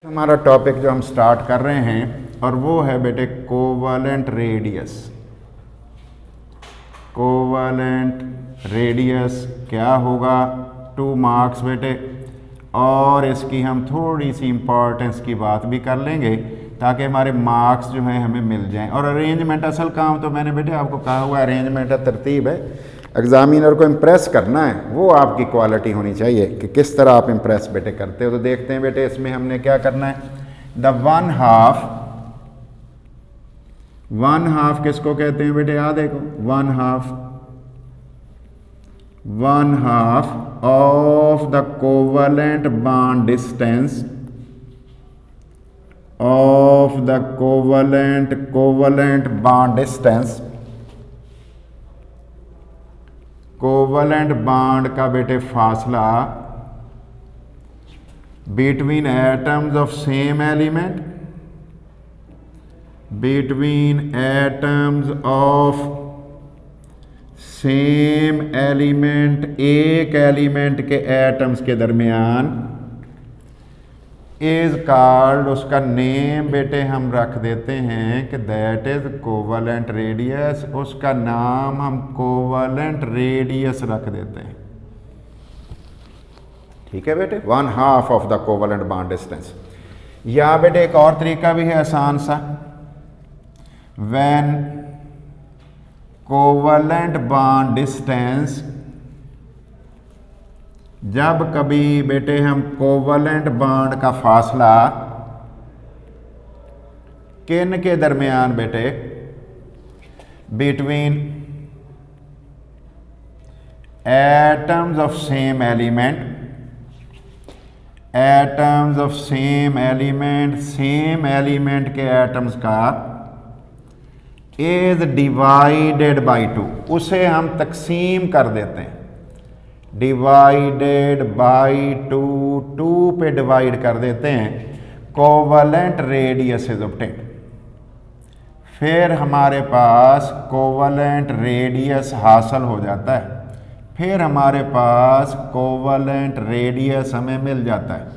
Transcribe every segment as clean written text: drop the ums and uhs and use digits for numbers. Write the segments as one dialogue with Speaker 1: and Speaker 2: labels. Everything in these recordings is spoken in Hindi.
Speaker 1: हमारा टॉपिक जो हम स्टार्ट कर रहे हैं और वो है बेटे कोवलेंट रेडियस। कोवलेंट रेडियस क्या होगा, 2 मार्क्स बेटे, और इसकी हम थोड़ी सी इम्पोर्टेंस की बात भी कर लेंगे ताकि हमारे मार्क्स जो हैं हमें मिल जाएं। और अरेंजमेंट, असल काम तो मैंने बेटे आपको कहा हुआ अरेंजमेंट है, तरतीब है। एग्जामिनर को इम्प्रेस करना है, वो आपकी क्वालिटी होनी चाहिए कि किस तरह आप इम्प्रेस बेटे करते हो। तो देखते हैं बेटे इसमें हमने क्या करना है। द वन हाफ किसको कहते हैं बेटे, याद देखो, one half of the covalent bond distance of the covalent bond distance, covalent bond का बेटे फासला between atoms of same element, between atoms of same element, एक एलिमेंट के एटम्स के दरमियान, इज कॉल्ड, उसका नेम बेटे हम रख देते हैं कि दैट इज कोवलेंट रेडियस। उसका नाम हम कोवलेंट रेडियस रख देते हैं, ठीक है बेटे, 1 half of the covalent bond distance. या बेटे एक और तरीका भी है आसान सा, व्हेन कोवलेंट बॉन्ड डिस्टेंस, जब कभी बेटे हम कोवलेंट बॉन्ड का फासला किन के दरमियान बेटे, between atoms of same element, atoms of same element, same element के एटम्स का इज डिवाइडेड बाई 2, उसे हम तकसीम कर देते हैं, डिवाइडेड बाई 2, 2 पे डिवाइड कर देते हैं, कोवलेंट रेडियस इज ऑब्टेन्ड। फिर हमारे पास कोवलेंट रेडियस हासिल हो जाता है, फिर हमारे पास कोवलेंट रेडियस हमें मिल जाता है।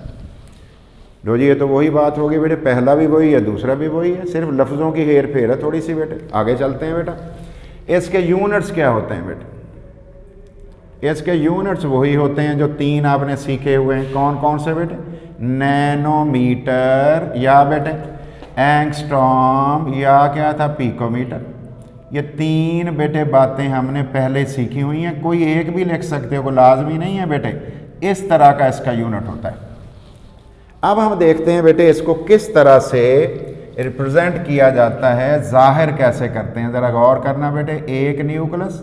Speaker 1: लो जी, ये तो वही बात होगी बेटे, पहला भी वही है दूसरा भी वही है, सिर्फ लफ्ज़ों की हेर फेर है थोड़ी सी बेटे। आगे चलते हैं बेटा। इसके यूनिट्स क्या होते हैं बेटे, इसके यूनिट्स वही होते हैं जो 3 आपने सीखे हुए हैं। कौन कौन से बेटे, नैनोमीटर या बेटे एंगस्ट्रॉम या क्या था पिकोमीटर। ये 3 बेटे बातें हमने पहले सीखी हुई हैं, कोई एक भी लिख सकते हो, कोई लाजमी नहीं है बेटे। इस तरह का इसका यूनिट होता है। अब हम देखते हैं बेटे इसको किस तरह से रिप्रेजेंट किया जाता है, जाहिर कैसे करते हैं। ज़रा गौर करना बेटे, एक न्यूक्लियस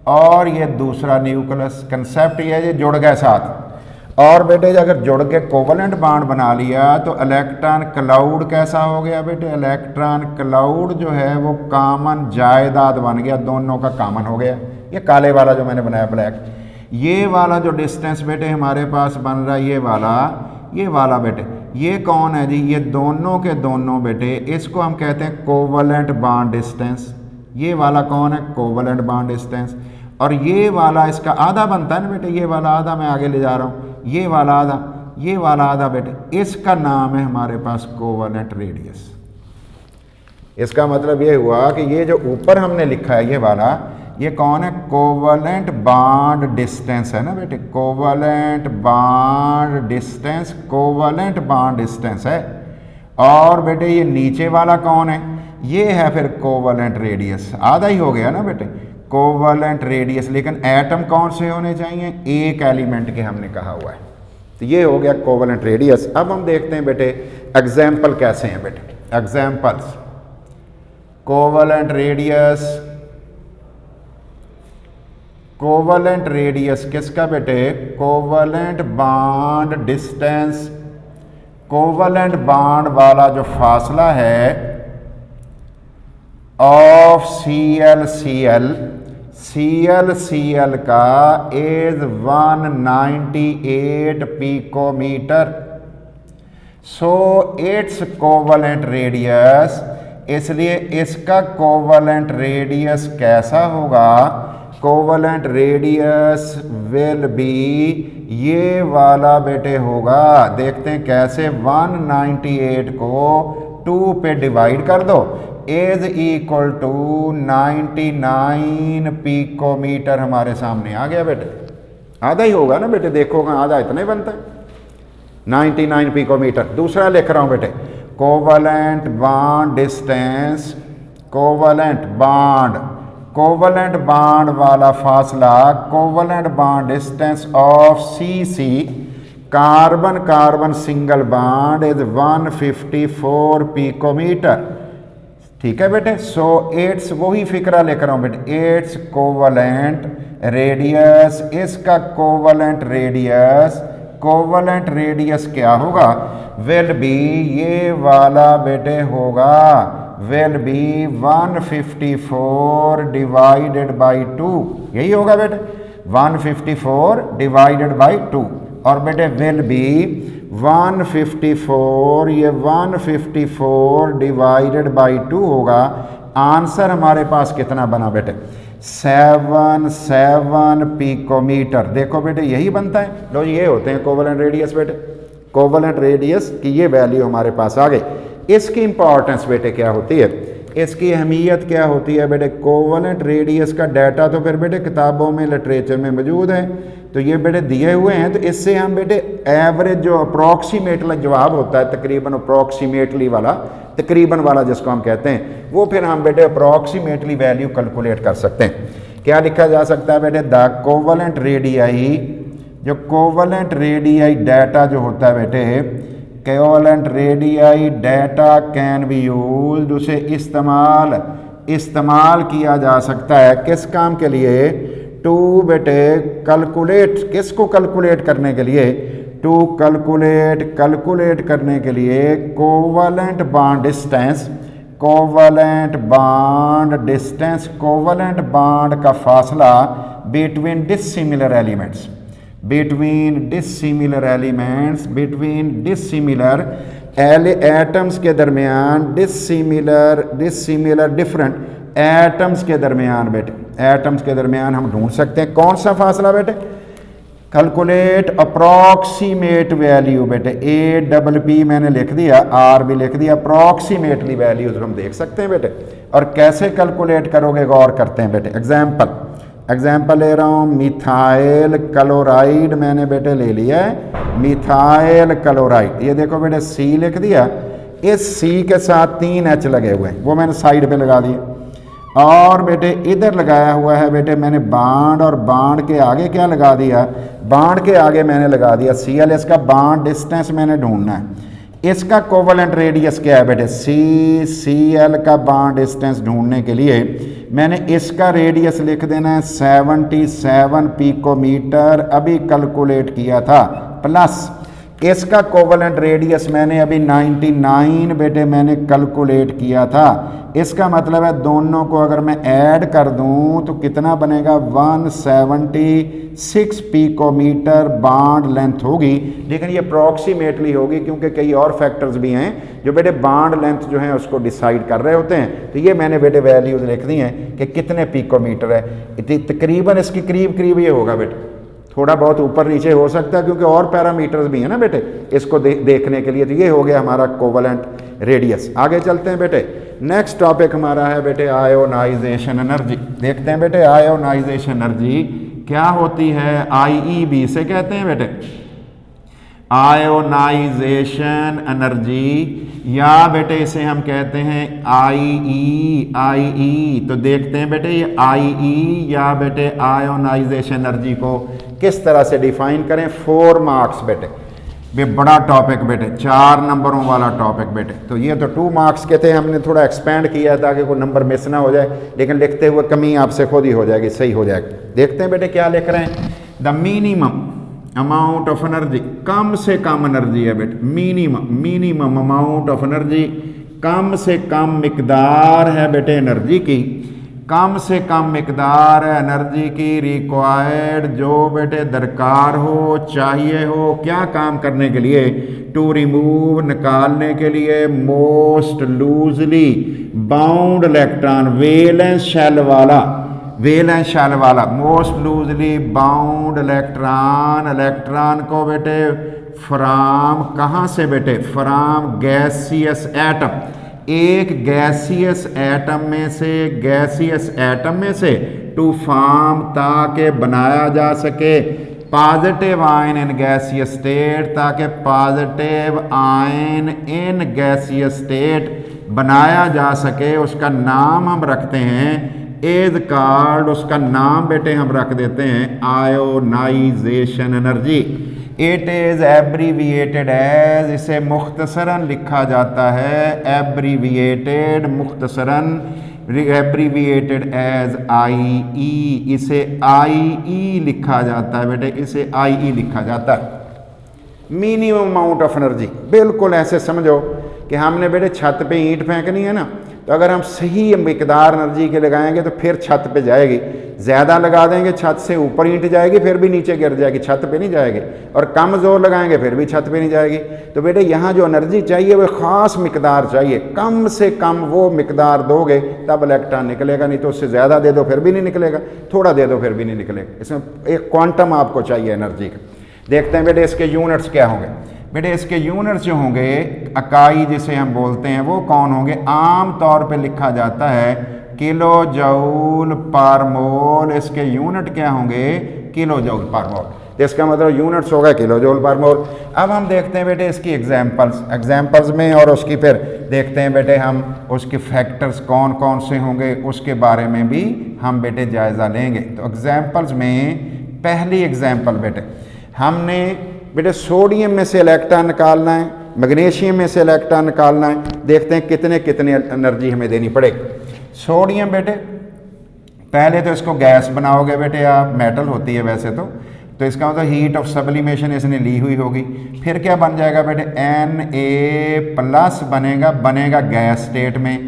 Speaker 1: और ये दूसरा न्यूक्लियस, कंसेप्ट ये है ये जुड़ गए साथ। और बेटे अगर जुड़ के कोवलेंट बॉन्ड बना लिया तो इलेक्ट्रॉन क्लाउड कैसा हो गया बेटे, इलेक्ट्रॉन क्लाउड जो है वो कॉमन जायदाद बन गया, दोनों का कॉमन हो गया। ये काले वाला जो मैंने बनाया ब्लैक, ये वाला जो डिस्टेंस बेटे हमारे पास बन रहा है, ये वाला बेटे, ये कौन है जी, ये दोनों के दोनों बेटे, इसको हम कहते हैं कोवलेंट बॉन्ड डिस्टेंस। ये वाला कौन है, कोवलेंट बॉन्ड डिस्टेंस। और ये वाला इसका आधा बनता है ना बेटे, ये वाला आधा मैं आगे ले जा रहा हूँ, ये वाला आधा बेटे, इसका नाम है हमारे पास कोवलेंट रेडियस। इसका मतलब ये हुआ कि ये जो ऊपर हमने लिखा है ये वाला, ये कौन है, कोवलेंट बॉन्ड डिस्टेंस है ना बेटे, covalent bond distance, covalent bond distance है। और बेटे ये नीचे वाला कौन है, ये है फिर कोवलेंट रेडियस। आधा ही हो गया ना बेटे, कोवलेंट रेडियस। लेकिन एटम कौन से होने चाहिए, एक एलिमेंट के हमने कहा हुआ है। तो ये हो गया कोवलेंट रेडियस। अब हम देखते हैं बेटे एग्जाम्पल कैसे हैं बेटे, examples. Covalent radius, covalent radius किसका बेटे, covalent bond distance, covalent bond वाला जो फासला है ऑफ Cl का is 198 picometre. So it's covalent radius, इसलिए इसका कोवलेंट रेडियस कैसा होगा, कोवलेंट रेडियस विल बी, ये वाला बेटे होगा, देखते हैं कैसे, 198 को 2 पे डिवाइड कर दो, इज इक्वल टू 99 पिकोमीटर हमारे सामने आ गया बेटे। आधा ही होगा ना बेटे, देखोगा आधा इतना ही बनता है, 99 पिकोमीटर। दूसरा लिख रहा हूं बेटे, covalent bond distance, covalent bond वाला फासला, covalent bond distance of C carbon carbon single bond is 154 picometre. ठीक है बेटे। सो इट्स, वही फिक्रा लेकर आऊं बेटे, इट्स कोवलेंट रेडियस, इसका कोवलेंट रेडियस क्या होगा, विल बी, ये वाला बेटे होगा, विल बी 154 डिवाइडेड बाई 2, यही होगा बेटे, 154 डिवाइडेड बाई 2, और बेटे विल बी 154, ये 154 डिवाइडेड बाई 2 होगा। आंसर हमारे पास कितना बना बेटे, 77 पिकोमीटर। देखो बेटे यही बनता है, लो ये होते हैं कोवलेंट रेडियस बेटे, कोवलेंट रेडियस की ये वैल्यू हमारे पास आ गई। इसकी इंपॉर्टेंस बेटे क्या होती है, इसकी अहमियत क्या होती है बेटे, कोवलेंट रेडियस का डाटा तो फिर बेटे किताबों में लिटरेचर में मौजूद है, तो ये बेटे दिए हुए हैं, तो इससे हम बेटे एवरेज जो अप्रॉक्सीमेटली जवाब होता है, तकरीबन अप्रॉक्सीमेटली वाला, तकरीबन वाला जिसको हम कहते हैं, वो फिर हम बेटे अप्रॉक्सीमेटली वैल्यू कैलकुलेट कर सकते हैं। क्या लिखा जा सकता है बेटे, द कोवलेंट रेडियाई, जो कोवलेंट रेडियाई डाटा जो होता है बेटे, covalent radii data can be used, उसे इस्तेमाल किया जा सकता है किस काम के लिए, टू बेटे कैलकुलेट, किसको कैलकुलेट करने के लिए, टू कैलकुलेट करने के लिए covalent bond distance, covalent bond का फासला बिटवीन डिसिमिलर एटम्स के दरमियान, डिसिमिलर डिफरेंट एटम्स के दरमियान बेटे, एटम्स के दरमियान हम ढूंढ सकते हैं कौन सा फासला बेटे, कैलकुलेट अप्रॉक्सीमेट वैल्यू बेटे, APP मैंने लिख दिया, R भी लिख दिया, अप्रॉक्सीमेटली वैल्यूज हम देख सकते हैं बेटे। और कैसे कैलकुलेट करोगे, गौर करते हैं बेटे। एग्जाम्पल ले रहा हूँ, मिथाइल क्लोराइड मैंने बेटे ले लिया है, मिथाइल क्लोराइड, ये देखो बेटे C लिख दिया, इस C के साथ 3 H लगे हुए हैं, वो मैंने साइड पे लगा दिया, और बेटे इधर लगाया हुआ है बेटे मैंने बॉन्ड, और बॉन्ड के आगे क्या लगा दिया, बॉन्ड के आगे मैंने लगा दिया Cl, इसका बॉन्ड डिस्टेंस मैंने ढूंढना है। इसका कोवलेंट रेडियस क्या है बेटे, Cl का बॉन्ड डिस्टेंस ढूंढने के लिए मैंने इसका रेडियस लिख देना है 77 पिकोमीटर, अभी कैलकुलेट किया था, प्लस इसका कोवलेंट रेडियस मैंने अभी 99 बेटे मैंने कैलकुलेट किया था। इसका मतलब है दोनों को अगर मैं ऐड कर दूं तो कितना बनेगा, 176 पिकोमीटर बॉन्ड लेंथ होगी, लेकिन ये अप्रॉक्सीमेटली होगी क्योंकि कई और फैक्टर्स भी हैं जो बेटे बॉन्ड लेंथ जो है उसको डिसाइड कर रहे होते हैं। तो ये मैंने बेटे वैल्यूज लिख दी हैं कि कितने पिकोमीटर है, तकरीबन इसके करीब ये होगा बेटे, थोड़ा बहुत ऊपर नीचे हो सकता है क्योंकि और पैरामीटर्स भी हैं ना बेटे इसको देखने के लिए। तो ये हो गया हमारा कोवलेंट रेडियस। आगे चलते हैं बेटे, नेक्स्ट टॉपिक हमारा है बेटे आयोनाइजेशन एनर्जी। देखते हैं बेटे आयोनाइजेशन एनर्जी क्या होती है, IEB से कहते हैं बेटे आयोनाइजेशन एनर्जी, या बेटे इसे हम कहते हैं IE। तो देखते हैं बेटे ये IE या बेटे आयोनाइजेशन एनर्जी को किस तरह से डिफाइन करें। 4 मार्क्स बेटे, ये बड़ा टॉपिक बेटे, 4 नंबरों वाला टॉपिक बेटे। तो ये तो 2 मार्क्स के थे, हमने थोड़ा एक्सपेंड किया ताकि कोई नंबर मिस ना हो जाए, लेकिन लिखते हुए कमी आपसे खुद ही हो जाएगी, सही हो जाएगी। देखते हैं बेटे क्या लिख रहे हैं, the minimum amount of energy, कम से कम एनर्जी है बेटे, मिनिमम अमाउंट ऑफ एनर्जी, कम से कम मिकदार है बेटे एनर्जी की, कम से कम मिकदार है एनर्जी की रिक्वायर्ड, जो बेटे दरकार हो, चाहिए हो, क्या काम करने के लिए, टू रिमूव निकालने के लिए, most loosely bound electron, valence shell वाला वैलेंस शेल वाला most loosely bound electron, electron को बेटे फ्रॉम कहाँ से बेटे, फ्रॉम गैसियस एटम, एक गैसियस एटम में से, गैसियस एटम में से टू फॉर्म ताकि बनाया जा सके positive ion in gaseous state, ताकि positive ion in gaseous state बनाया जा सके। उसका नाम हम रखते हैं इज कॉल्ड, उसका नाम बेटे हम रख देते हैं ionisation energy. It is abbreviated as, इसे मुख्तसरन लिखा जाता है, एब्रीविएटेड मुख्तसरन, एब्रीविएटेड एज IE, इसे IE लिखा जाता है बेटे, इसे IE लिखा जाता है। मिनिमम अमाउंट ऑफ एनर्जी, बिल्कुल ऐसे समझो कि हमने बेटे छत पे ईंट फेंकनी है ना, तो अगर हम सही मिकदार एनर्जी के लगाएंगे तो फिर छत पे जाएगी, ज़्यादा लगा देंगे छत से ऊपर ईंट जाएगी फिर भी नीचे गिर जाएगी, छत पे नहीं जाएगी, और कम जोर लगाएंगे फिर भी छत पे नहीं जाएगी। तो बेटे यहाँ जो एनर्जी चाहिए वो ख़ास मिकदार चाहिए, कम से कम वो मिकदार दोगे तब इलेक्ट्रॉन निकलेगा, नहीं तो उससे ज़्यादा दे दो फिर भी नहीं निकलेगा, थोड़ा दे दो फिर भी नहीं निकलेगा। इसमें एक क्वांटम आपको चाहिए एनर्जी का। देखते हैं बेटे इसके यूनिट्स क्या होंगे। बेटे इसके यूनिट्स जो होंगे, इकाई जिसे हम बोलते हैं, वो कौन होंगे, आम तौर पे लिखा जाता है किलो जूल पर मोल, इसके यूनिट क्या होंगे, किलो जूल पर मोल, तो इसका मतलब यूनिट्स होगा किलो जूल पर मोल। अब हम देखते हैं बेटे इसकी एग्जाम्पल्स में, और उसकी फिर देखते हैं बेटे हम उसके फैक्टर्स कौन कौन से होंगे, उसके बारे में भी हम बेटे जायज़ा लेंगे। तो एग्जाम्पल्स में पहली एग्जाम्पल बेटे, हमने बेटे सोडियम में से इलेक्ट्रॉन निकालना है, मैग्नीशियम में से इलेक्ट्रॉन निकालना है, देखते हैं कितने कितने एनर्जी हमें देनी पड़ेगी। सोडियम बेटे पहले तो इसको गैस बनाओगे बेटे आप, मेटल होती है वैसे तो इसका मतलब हीट ऑफ सब्लिमेशन इसने ली हुई होगी, फिर क्या बन जाएगा बेटे Na+ बनेगा गैस स्टेट में,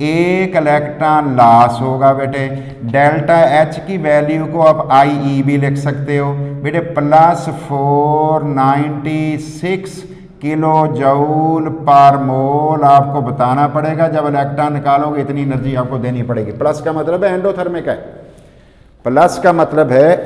Speaker 1: एक इलेक्ट्रॉन लॉस होगा बेटे, डेल्टा H की वैल्यू को आप IE भी लिख सकते हो बेटे, +496 किलो जूल पर मोल आपको बताना पड़ेगा। जब इलेक्ट्रॉन निकालोगे इतनी एनर्जी आपको देनी पड़ेगी। प्लस का मतलब है एंडोथर्मिक है, प्लस का मतलब है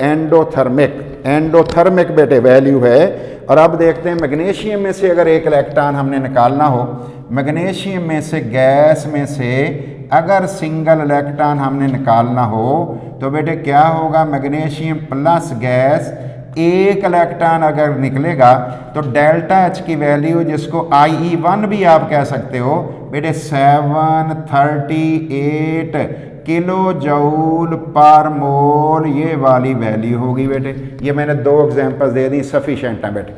Speaker 1: एंडोथर्मिक बेटे वैल्यू है। और अब देखते हैं मैग्नीशियम में से अगर एक इलेक्ट्रॉन हमने निकालना हो, मैग्नीशियम में से गैस में से अगर सिंगल इलेक्ट्रॉन हमने निकालना हो तो बेटे क्या होगा, मैग्नीशियम प्लस गैस एक इलेक्ट्रॉन अगर निकलेगा तो डेल्टा H की वैल्यू जिसको IE1 भी आप कह सकते हो बेटे 738 किलो जूल पर मोल, ये वाली वैल्यू होगी बेटे। ये मैंने 2 एग्जांपल्स दे दी, सफिशेंट है बेटे,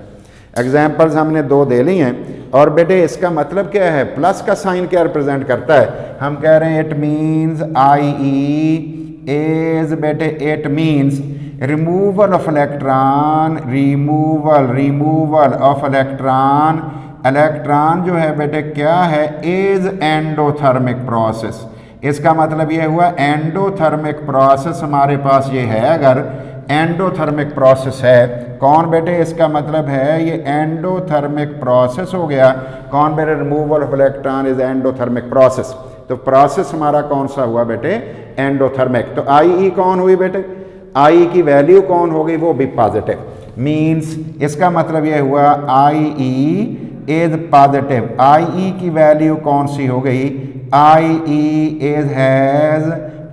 Speaker 1: एग्जांपल्स हमने 2 दे ली हैं। और बेटे इसका मतलब क्या है, प्लस का साइन क्या रिप्रेजेंट करता है, हम कह रहे हैं इट मीन्स IE इज बेटे, it means removal of electron, removal of electron जो है बेटे क्या है, इज एंडोथर्मिक प्रोसेस। इसका मतलब ये हुआ एंडोथर्मिक प्रोसेस हमारे पास ये है, अगर एंडोथर्मिक प्रोसेस है कौन बेटे, इसका मतलब है ये एंडोथर्मिक प्रोसेस हो गया। कौन बेटे, removal of electron is endothermic process, तो प्रोसेस हमारा कौन सा हुआ बेटे, एंडोथर्मिक। तो IE कौन हुई बेटे, IE की वैल्यू कौन होगी, वो भी पॉजिटिव, मीन्स इसका मतलब ये हुआ IE इज पॉजिटिव। IE की वैल्यू कौन सी हो गई, IE is has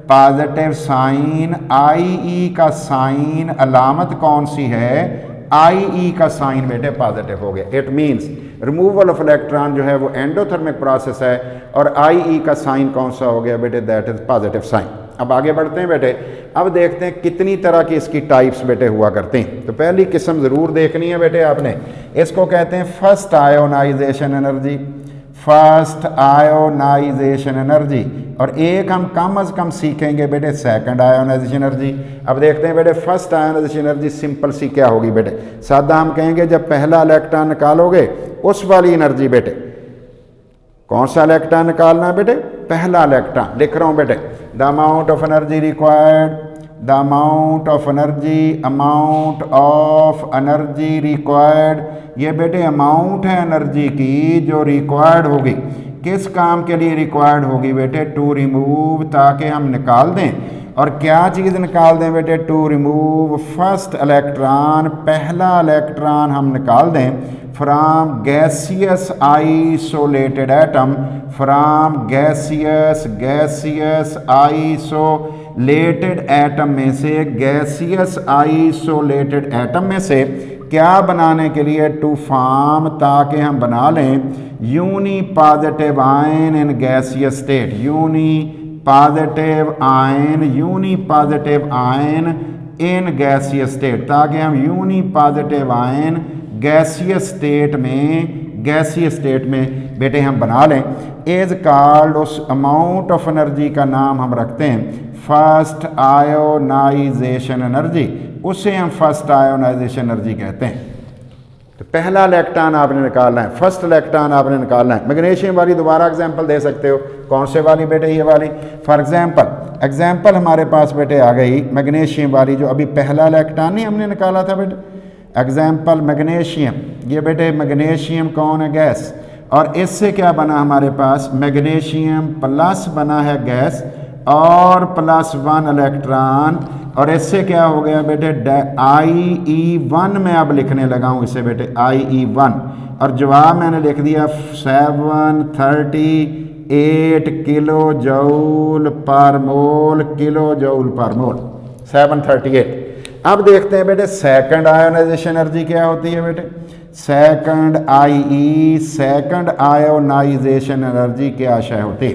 Speaker 1: positive sign, IE का साइन अलामत कौन सी है, IE का साइन बेटे पॉजिटिव हो गया। It means removal of electron जो है वो एंडोथर्मिक प्रोसेस है, और IE का साइन कौन सा हो गया बेटे, दैट इज पॉजिटिव साइन। अब आगे बढ़ते हैं बेटे, अब देखते हैं कितनी तरह की इसकी टाइप्स बेटे हुआ करते हैं। तो पहली किस्म ज़रूर देखनी है बेटे आपने, इसको कहते हैं first ionization energy, first ionization energy. और एक हम कम अज़ कम सीखेंगे बेटे सेकंड आयोनाइजेशन एनर्जी। अब देखते हैं बेटे फर्स्ट आयोनाइजेशन एनर्जी सिंपल सी क्या होगी बेटे, सादा हम कहेंगे जब पहला इलेक्ट्रॉन निकालोगे उस वाली एनर्जी बेटे, कौन सा इलेक्ट्रॉन निकालना है बेटे, पहला इलेक्ट्रॉन। लिख रहा हूँ बेटे, the amount of energy required, the amount of energy required, ये बेटे अमाउंट है एनर्जी की जो रिक्वायर्ड होगी, किस काम के लिए रिक्वायर्ड होगी बेटे, टू रिमूव, ताकि हम निकाल दें और क्या चीज़ निकाल दें बेटे, टू रिमूव फर्स्ट इलेक्ट्रॉन, पहला इलेक्ट्रॉन हम निकाल दें from gaseous isolated atom, from gaseous isolated atom में से, गैसियस आइसोलेटेड एटम में से क्या बनाने के लिए, टू फॉर्म, ताकि हम बना लें unipositive ion in gaseous state, unipositive ion in gaseous state, ताकि हम unipositive ion gaseous state में बेटे हम बना लें। इज कॉल्ड, उस अमाउंट ऑफ एनर्जी का नाम हम रखते हैं फर्स्ट आयोनाइजेशन एनर्जी, उसे हम फर्स्ट आयोनाइजेशन एनर्जी कहते हैं। तो पहला इलेक्ट्रॉन आपने निकालना है, फर्स्ट इलेक्ट्रॉन आपने निकालना है। मैग्नीशियम वाली दोबारा एग्जांपल दे सकते हो, कौन से वाली बेटे, ये वाली। फॉर एग्जांपल हमारे पास बेटे आ गई मैग्नीशियम वाली, जो अभी पहला इलेक्ट्रॉन नहीं हमने निकाला था बेटे। एग्जांपल मैग्नीशियम, ये बेटे मैग्नीशियम कौन है, गैस, और इससे क्या बना हमारे पास, मैग्नीशियम प्लस बना है गैस और +1 इलेक्ट्रॉन, और इससे क्या हो गया बेटे, IE1 में अब लिखने लगा हूँ इसे बेटे, IE1, और जवाब मैंने लिख दिया 738 किलो जूल पर मोल, 738। अब देखते हैं बेटे सेकंड आयोनाइजेशन एनर्जी क्या होती है बेटे, सेकंड आयोनाइजेशन एनर्जी क्या शय होती है।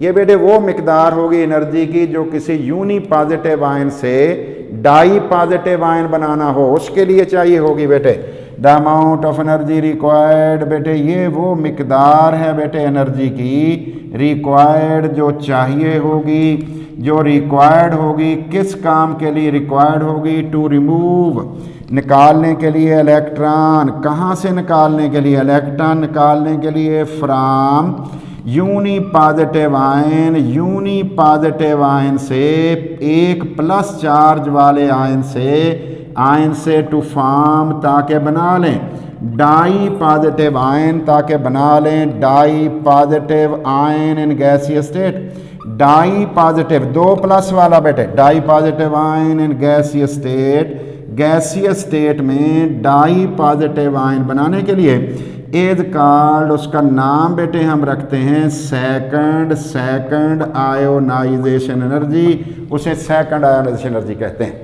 Speaker 1: ये बेटे वो मिकदार होगी एनर्जी की जो किसी यूनी पॉजिटिव आयन से डाई पॉजिटिव आयन बनाना हो, उसके लिए चाहिए होगी बेटे। The amount of energy required, बेटे ये वो मिकदार है बेटे एनर्जी की रिक्वायर्ड, जो चाहिए होगी, जो रिक्वायर्ड होगी, किस काम के लिए रिक्वायर्ड होगी, टू रिमूव, निकालने के लिए इलेक्ट्रॉन, कहाँ से निकालने के लिए, इलेक्ट्रॉन निकालने के लिए फ्रॉम यूनी पॉजिटिव आयन से, एक प्लस चार्ज वाले आयन से टू फॉर्म, ताकि बना लें डाई पॉजिटिव आयन, ताकि बना लें dipositive ion in gaseous state, dipositive 2+ वाला बेटे, dipositive ion in gaseous state में डाई पॉजिटिव आयन बनाने के लिए इज कॉल्ड, उसका नाम बेटे हम रखते हैं सेकंड आयोनाइजेशन एनर्जी, उसे सेकंड आयोनाइजेशन एनर्जी कहते हैं।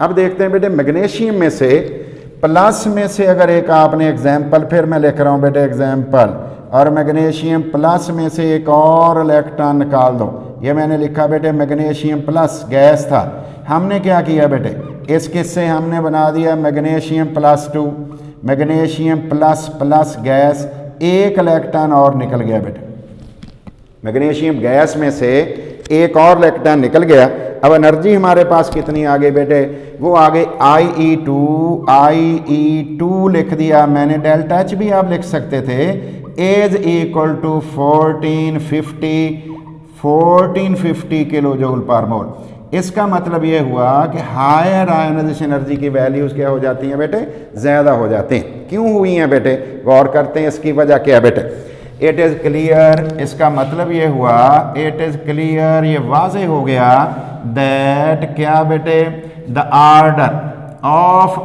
Speaker 1: अब देखते हैं बेटे मैग्नीशियम में से, प्लस में से अगर एक आपने एग्जाम्पल, फिर मैं लिख रहा हूँ बेटे एग्जाम्पल, और मैग्नीशियम प्लस में से एक और इलेक्ट्रॉन निकाल दो। ये मैंने लिखा बेटे मैग्नीशियम प्लस, गैस था, हमने क्या किया बेटे, इस किस्से हमने बना दिया मैग्नीशियम +2, मैग्नीशियम प्लस गैस, एक इलेक्ट्रॉन और निकल गया बेटे, मैग्नीशियम गैस में से एक और इलेक्ट्रॉन निकल गया। अब एनर्जी हमारे पास कितनी आ गई बेटे, वो आ गई IE2 लिख दिया मैंने, डेल्टा H भी आप लिख सकते थे, is equal to 1450 kilo joule per mole. इसका मतलब ये हुआ कि हायर आयोनाइजेशन एनर्जी की वैल्यूज क्या हो जाती हैं बेटे, ज़्यादा हो जाती हैं। क्यों हुई हैं बेटे, गौर करते हैं इसकी वजह क्या बेटे। इट इज़ क्लियर, इसका मतलब ये हुआ, इट इज़ क्लियर, ये वाज़ेह हो गया दैट क्या बेटे, the order of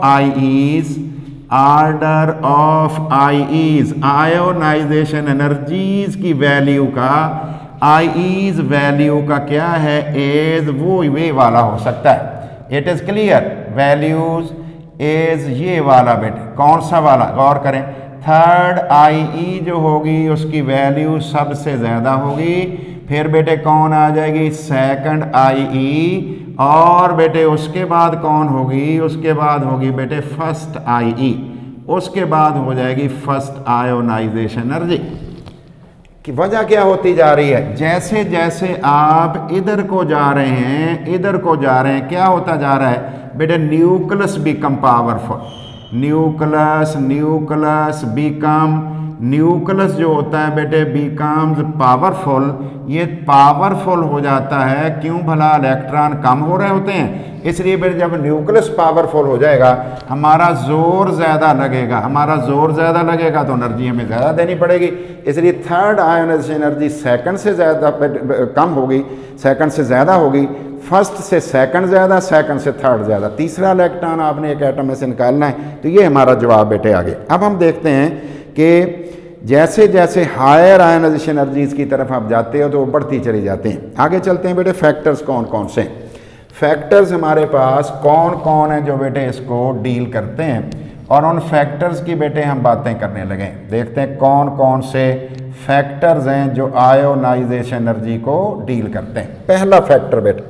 Speaker 1: IEs ionization energies की वैल्यू का, IEs वैल्यू का क्या है, एज वो वे वाला हो सकता है। It is clear, values as ये वाला बेटे, कौन सा वाला, गौर करें, थर्ड IE जो होगी उसकी वैल्यू सबसे ज़्यादा होगी, फिर बेटे कौन आ जाएगी, सेकंड IE, और बेटे उसके बाद कौन होगी, उसके बाद होगी बेटे फर्स्ट IE, उसके बाद हो जाएगी फर्स्ट आयोनाइजेशन एनर्जी। की वजह क्या होती जा रही है, जैसे जैसे आप इधर को जा रहे हैं, क्या होता जा रहा है बेटे, न्यूक्लियस बिकम पावरफुल, न्यूक्लियस जो होता है बेटे बिकम्स पावरफुल, ये पावरफुल हो जाता है, क्यों भला, इलेक्ट्रॉन कम हो रहे होते हैं, इसलिए बेटे जब न्यूक्लियस पावरफुल हो जाएगा हमारा जोर ज़्यादा लगेगा, तो एनर्जी हमें ज़्यादा देनी पड़ेगी, इसलिए थर्ड आयोनाइजेशन एनर्जी सेकंड से ज़्यादा कम होगी, सेकंड से ज़्यादा होगी, फर्स्ट से सेकंड ज़्यादा, सेकंड से थर्ड ज़्यादा, तीसरा इलेक्ट्रॉन आपने एक एटम में से निकालना है। तो ये हमारा जवाब बेटे आगे। अब हम देखते हैं कि जैसे जैसे हायर आयनाइजेशन एनर्जीज की तरफ आप जाते हो तो वो बढ़ती चली जाती हैं। आगे चलते हैं बेटे, फैक्टर्स कौन कौन से फैक्टर्स हमारे पास कौन कौन है जो बेटे इसको डील करते हैं, और उन फैक्टर्स की बेटे हम बातें करने लगे। देखते हैं कौन कौन से फैक्टर्स हैं जो आयोनाइजेशन एनर्जी को डील करते हैं। पहला फैक्टर बेटे,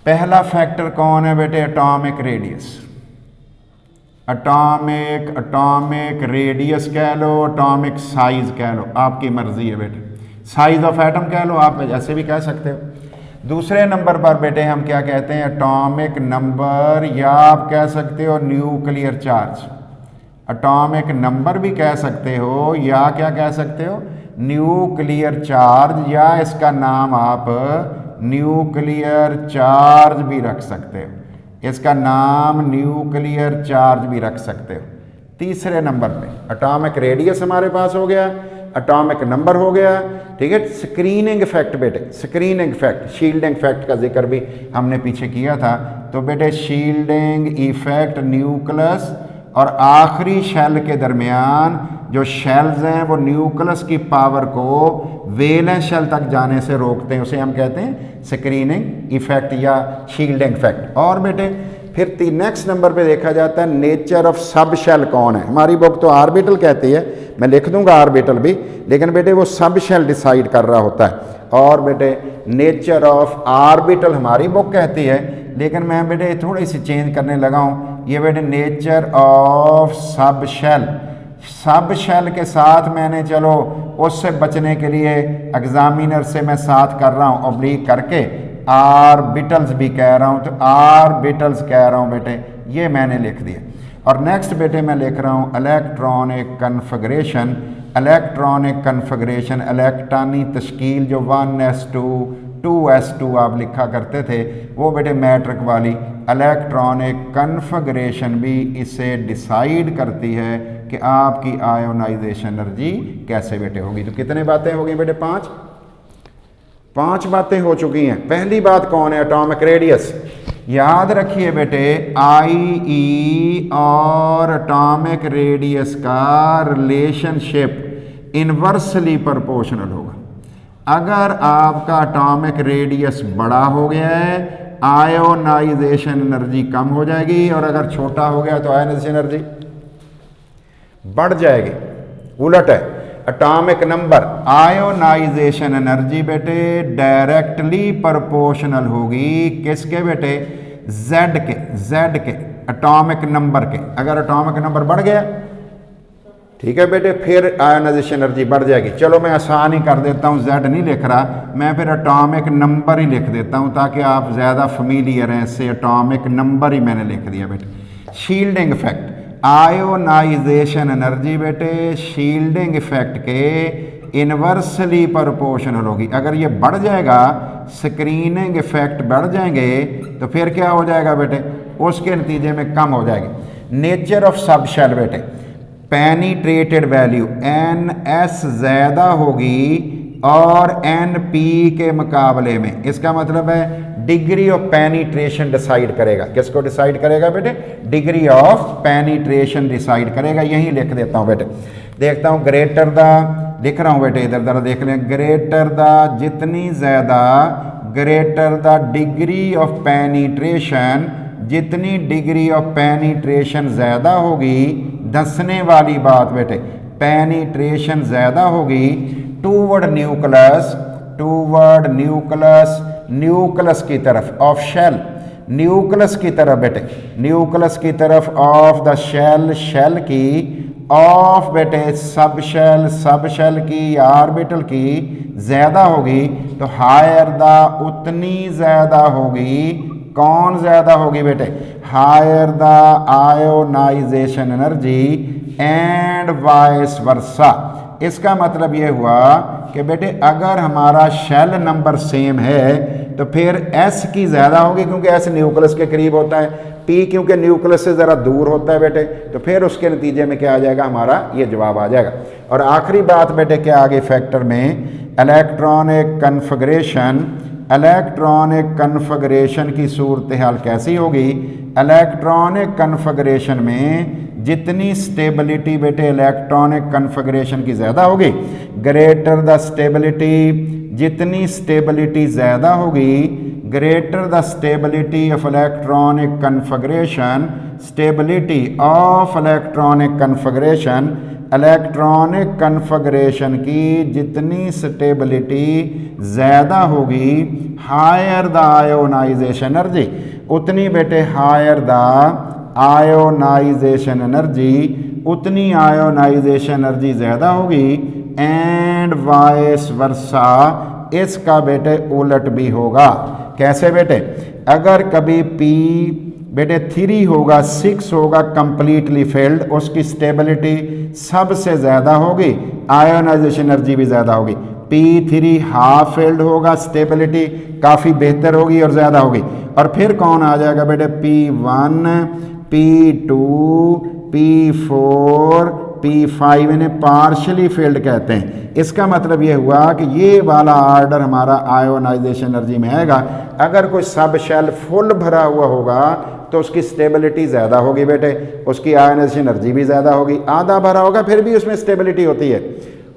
Speaker 1: पहला फैक्टर कौन है बेटे? Atomic radius. एटॉमिक रेडियस कह लो, एटॉमिक साइज कह लो, आपकी मर्जी है बेटे। साइज ऑफ एटम कह लो, आप ऐसे भी कह सकते हो। दूसरे नंबर पर बेटे हम क्या कहते हैं? एटॉमिक नंबर, या आप कह सकते हो न्यूक्लियर चार्ज। एटॉमिक नंबर भी कह सकते हो, या क्या कह सकते हो? न्यूक्लियर चार्ज, या इसका नाम आप न्यूक्लियर चार्ज भी रख सकते हो। इसका नाम न्यूक्लियर चार्ज भी रख सकते हो। तीसरे नंबर पे एटॉमिक रेडियस हमारे पास हो गया, एटॉमिक नंबर हो गया, ठीक है। स्क्रीनिंग इफेक्ट बेटे, स्क्रीनिंग इफेक्ट, शील्डिंग इफेक्ट का जिक्र भी हमने पीछे किया था। तो बेटे शील्डिंग इफेक्ट न्यूक्लियस और आखिरी शेल के दरमियान जो शेल्स हैं वो न्यूक्लियस की पावर को वेलेंस शेल तक जाने से रोकते हैं, उसे हम कहते हैं स्क्रीनिंग इफेक्ट या शील्डिंग इफेक्ट। और बेटे फिर नेक्स्ट नंबर पे देखा जाता है नेचर ऑफ सब शेल कौन है। हमारी बुक तो ऑर्बिटल कहती है, मैं लिख दूंगा ऑर्बिटल भी, लेकिन बेटे वो सब शेल डिसाइड कर रहा होता है। और बेटे नेचर ऑफ ऑर्बिटल हमारी बुक कहती है, लेकिन मैं बेटे थोड़ी सी चेंज करने लगा हूँ। ये बेटे nature of subshell, subshell के साथ मैंने चलो उससे बचने के लिए एग्जामिनर से मैं साथ कर रहा हूँ ऑब्लिक करके ऑर्बिटल्स भी कह रहा हूँ, तो ऑर्बिटल्स कह रहा हूँ बेटे, ये मैंने लिख दिया। और नेक्स्ट बेटे मैं लिख रहा हूँ इलेक्ट्रॉनिक कन्फिगरेशन। इलेक्ट्रॉनिक कन्फिगरेशन, इलेक्ट्रॉनी तश्कील जो 1s2 2s2 आप लिखा करते थे, वो बेटे मैट्रिक वाली इलेक्ट्रॉनिक कन्फिगरेशन भी इसे डिसाइड करती है कि आपकी आयोनाइजेशन एनर्जी कैसे बेटे होगी। तो कितने बातें हो गई बेटे? पांच बातें हो चुकी हैं। पहली बात कौन है? Atomic radius. याद रखिए बेटे IE और एटॉमिक रेडियस का रिलेशनशिप इनवर्सली प्रोपोर्शनल होगा। अगर आपका एटॉमिक रेडियस बड़ा हो गया है, आयोनाइजेशन एनर्जी कम हो जाएगी, और अगर छोटा हो गया तो आयोनाइजेशन एनर्जी बढ़ जाएगी। उलट है एटॉमिक नंबर, आयोनाइजेशन एनर्जी बेटे डायरेक्टली प्रोपोर्शनल होगी किसके बेटे? Z के एटॉमिक नंबर के। अगर एटॉमिक नंबर बढ़ गया, ठीक है बेटे, फिर आयोनाइजेशन एनर्जी बढ़ जाएगी। चलो मैं आसान ही कर देता हूँ, Z नहीं लिख रहा, मैं फिर एटॉमिक नंबर ही लिख देता हूँ ताकि आप ज़्यादा फेमिलियर हैं इससे। एटॉमिक नंबर ही मैंने लिख दिया बेटे। शील्डिंग इफेक्ट, आयोनाइजेशन एनर्जी बेटे शील्डिंग इफेक्ट के इनवर्सली प्रोपोर्शनल होगी। अगर ये बढ़ जाएगा, स्क्रीनिंग इफेक्ट बढ़ जाएंगे, तो फिर क्या हो जाएगा बेटे? उसके नतीजे में कम हो जाएगी। नेचर ऑफ सब शेल बेटे, पेनिट्रेटेड वैल्यू NS ज़्यादा होगी और NP के मुकाबले में। इसका मतलब है डिग्री ऑफ पेनिट्रेशन डिसाइड करेगा। किसको डिसाइड करेगा बेटे? डिग्री ऑफ पेनिट्रेशन डिसाइड करेगा। यही लिख देता हूँ बेटे, देखता हूँ ग्रेटर द, लिख रहा हूँ बेटे, इधर ज़रा देख लें। ग्रेटर द, जितनी ज़्यादा greater the degree of penetration, जितनी डिग्री ऑफ पेनिट्रेशन ज़्यादा होगी, धंसने वाली बात बेटे, पेनिट्रेशन ज़्यादा होगी toward nucleus, toward nucleus, nucleus की तरफ ऑफ शेल, न्यूक्लियस की तरफ बेटे, न्यूक्लियस की तरफ ऑफ द शेल, शेल की ऑफ बेटे सब शेल, सब शेल की या ऑर्बिटल की ज़्यादा होगी, तो हायर द उतनी ज़्यादा होगी। कौन ज़्यादा होगी बेटे? Higher the ionization energy and vice versa. इसका मतलब ये हुआ कि बेटे अगर हमारा शेल नंबर सेम है तो फिर S की ज़्यादा होगी क्योंकि S न्यूक्लियस के करीब होता है, P क्योंकि न्यूक्लियस से ज़रा दूर होता है बेटे, तो फिर उसके नतीजे में क्या आ जाएगा? हमारा ये जवाब आ जाएगा। और आखिरी बात बेटे क्या आगे फैक्टर में, इलेक्ट्रॉनिक कन्फिगरेशन इलेक्ट्रॉनिक कन्फिगरेशन की सूरत हाल कैसी होगी? इलेक्ट्रॉनिक कन्फिगरेशन में जितनी स्टेबिलिटी बेटे इलेक्ट्रॉनिक कन्फिगरेशन की ज़्यादा होगी, ग्रेटर द स्टेबिलिटी, जितनी स्टेबिलिटी ज़्यादा होगी, greater the stability of electronic configuration, stability of electronic configuration, electronic configuration की जितनी स्टेबिलिटी ज़्यादा होगी, हायर द आयोनाइजेशन एनर्जी, उतनी बेटे हायर द आयोनाइजेशन एनर्जी, उतनी आयोनाइजेशन एनर्जी ज़्यादा होगी, एंड वाइस वर्सा, इसका बेटे उलट भी होगा। कैसे बेटे? अगर कभी P बेटे 3 होगा, 6 होगा कंप्लीटली फेल्ड, उसकी स्टेबिलिटी सबसे ज़्यादा होगी, आयोनाइजेशन एनर्जी भी ज़्यादा होगी। P3 हाफ फेल्ड होगा, स्टेबिलिटी काफ़ी बेहतर होगी और ज़्यादा होगी। और फिर कौन आ जाएगा बेटे? P1, P2, P4, P5, इन्हें पार्शली फेल्ड कहते हैं। इसका मतलब ये हुआ कि ये वाला आर्डर हमारा आयोनाइजेशन एनर्जी में आएगा। अगर कोई सब शेल फुल भरा हुआ होगा तो उसकी स्टेबिलिटी ज़्यादा होगी बेटे, उसकी आयोनाइजेशन एनर्जी भी ज़्यादा होगी। आधा भरा होगा फिर भी उसमें स्टेबिलिटी होती है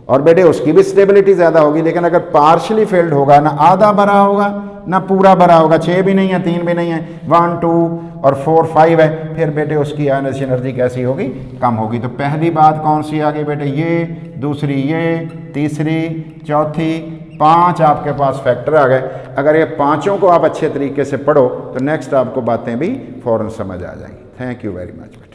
Speaker 1: और बेटे उसकी भी स्टेबिलिटी ज़्यादा होगी। लेकिन अगर पार्शली फेल्ड होगा, ना आधा भरा होगा ना पूरा भरा होगा, 6 भी नहीं है, 3 भी नहीं है, 1, 2 और 4, 5 है, फिर बेटे उसकी आयोनाइजेशन एनर्जी कैसी होगी? कम होगी। तो पहली बात कौन सी आ गई बेटे? ये, दूसरी ये, तीसरी, चौथी, 5 आपके पास फैक्टर आ गए। अगर ये पाँचों को आप अच्छे तरीके से पढ़ो तो नेक्स्ट आपको बातें भी फ़ौरन समझ आ जाएंगी। Thank you very much.